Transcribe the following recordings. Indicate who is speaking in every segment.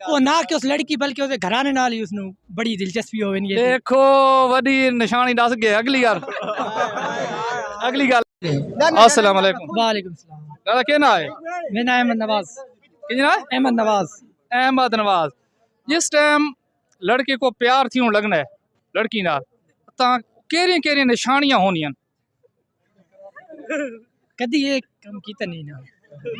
Speaker 1: वो ना कि उस लड़की बल्कि उसके घराने नाल ही उसनु बड़ी दिलचस्पी होवे नी।
Speaker 2: देखो वडी निशानी दस गए। अगली गल अगली गल अस्सलाम वालेकुम।
Speaker 1: वालेकुम सलाम।
Speaker 2: दादा क्या ना है?
Speaker 1: मेरा नाम अहमद नवाज।
Speaker 2: कितना है?
Speaker 1: अहमद नवाज।
Speaker 2: अहमद नवाज। जिस टाइम लड़के को प्यार थी लगना है लड़की नाल तां केरियां केरियां निशानियां होनियां?
Speaker 1: कदी ये कम कीता नहीं ना।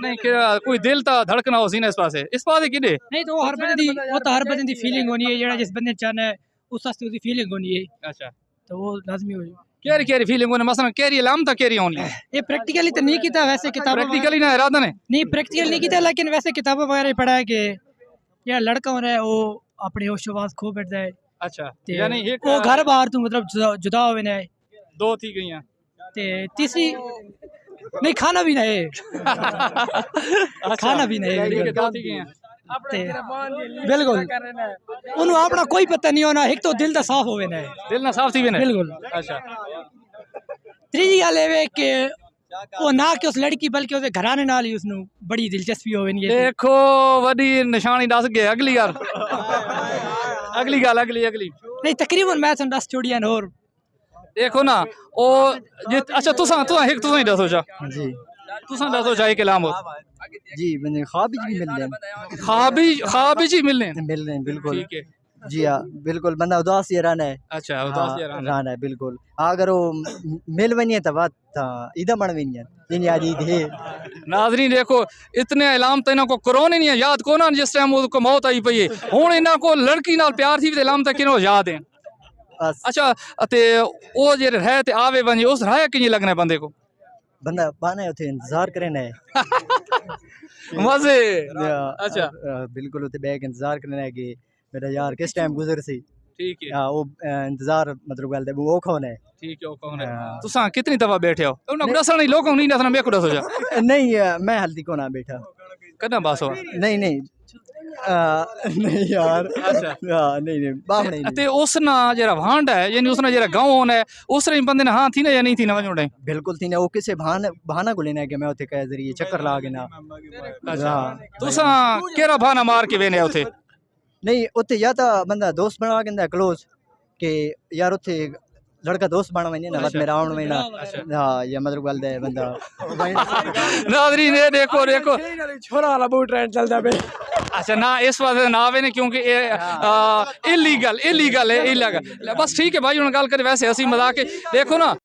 Speaker 2: नहीं कि कोई दिल ता धड़कना हो सी ना इस पासे किदे?
Speaker 1: नहीं तो हर बंदे दी वो तो हर बंदे दी फीलिंग होनी है जेड़ा जिस बंदे चाहना है उस वास्ते उसकी फीलिंग होनी है।
Speaker 2: अच्छा
Speaker 1: तो वो लाजमी हो।
Speaker 2: केरी केरी फीलिंग होने मसलन केरी अलामत केरी होनी?
Speaker 1: ये प्रैक्टिकली तो नहीं कीता वैसे किताब
Speaker 2: प्रैक्टिकली ना इरादा ने
Speaker 1: नहीं प्रैक्टिकल नहीं कीता लेकिन वैसे किताबों वगैरह पढ़ा है कि ये लड़का होना है वो अपने होशोबाज खो बैठता है।
Speaker 2: अच्छा
Speaker 1: ते
Speaker 2: यानी एक
Speaker 1: वो घर बाहर तू मतलब जुदा होवे ना है।
Speaker 2: दो थी गई
Speaker 1: ते तीसरी नहीं खाना भी नहीं है। खाना भी नहीं है
Speaker 2: दो थी गई
Speaker 1: ते बिल्कुल उन्हें अपना कोई पता नहीं होना एक तो दिल दा साफ होवे ना है।
Speaker 2: दिल ना साफ थी भी ने।
Speaker 1: बिल्कुल।
Speaker 2: अच्छा
Speaker 1: तीसरी गल है कि वो ना कि उस लड़की बल्कि उसके घराने नाल ही उसनु बड़ी दिलचस्पी होवे नी।
Speaker 2: देखो वडी निशानी दस गए। अगली गल अगली गल अगली अगली
Speaker 1: नहीं तकरीबन मैं तुम 10 चोड़ियां और
Speaker 2: देखो ना ओ अच्छा तुसा तुसा एक तुसा ही दसो जा
Speaker 3: जी
Speaker 2: तुसा दसो जा एक कलाम
Speaker 3: जी मैंने ख्वाब भी मिल रहे हैं।
Speaker 2: ख्वाब ही मिलने
Speaker 3: मिल रहे हैं बिल्कुल।
Speaker 2: ठीक है
Speaker 3: जी हाँ बिल्कुल बंदा उदास ही रहना है।
Speaker 2: अच्छा
Speaker 3: हाँ,
Speaker 2: उदास यार
Speaker 3: रहना है बिल्कुल। अगर वो मिल बनी है तो बात इधर बन बनी है इन याद ईद है।
Speaker 2: नाजरीन देखो इतने ऐलाम तो इन्हों को कोरोना नहीं है याद को ना जिस टाइम उसको मौत आई पई है हुण इन्हों को लड़की नाल प्यार थी ऐलाम तक किनो याद है।
Speaker 3: बस
Speaker 2: अच्छा ते ओ जे रह ते आवे वने उस राय किं लगना बंदे को?
Speaker 3: बंदा बाना उथे इंतजार करना है।
Speaker 2: मजे
Speaker 3: अच्छा बिल्कुल उथे बैग इंतजार करना है कि मेरा यार किस टाइम गुजर सी।
Speaker 2: ठीक है
Speaker 3: हाँ वो इंतजार मतलब गल दे वो कौन है।
Speaker 2: ठीक है ओ कौन है तुसा कितनी दफा बैठे हो उन्हें दसना नहीं लोगों नहीं दसना मेरे को दसो जा
Speaker 3: नहीं मैं हल्दी को ना बैठा
Speaker 2: कदा बस हो
Speaker 3: नहीं नहीं नहीं यार।
Speaker 2: अच्छा
Speaker 3: नहीं नहीं बाप नहीं
Speaker 2: ते उस ना जरा भांड है यानी उस ना जरा गांव होना है उस रे बंदे ने हां थी ना या नहीं थी ना वजोड़े
Speaker 3: बिल्कुल थी ना वो किसे बहाना को लेना है कि मैं उथे कह जरिए चक्कर ला के ना।
Speaker 2: अच्छा तुसा केरा बहाना मार के वेने उथे?
Speaker 3: नहीं उथे या तो बंदा दोस्त बना के क्लोज के यार उथे लड़का दोस्त बना वने ना बस मेरा आउण में ना। हाँ या मतलब गल दे बंदा
Speaker 2: नाज़रीन ये देखो देखो
Speaker 1: छोरा वाला बहुत ट्रेंड चलता पे।
Speaker 2: अच्छा ना इस वास्ते ना आवे ने क्योंकि इलीगल है इलीगल बस ठीक है भाई उन्हें गल करे वैसे हंसी मजाक देखो ना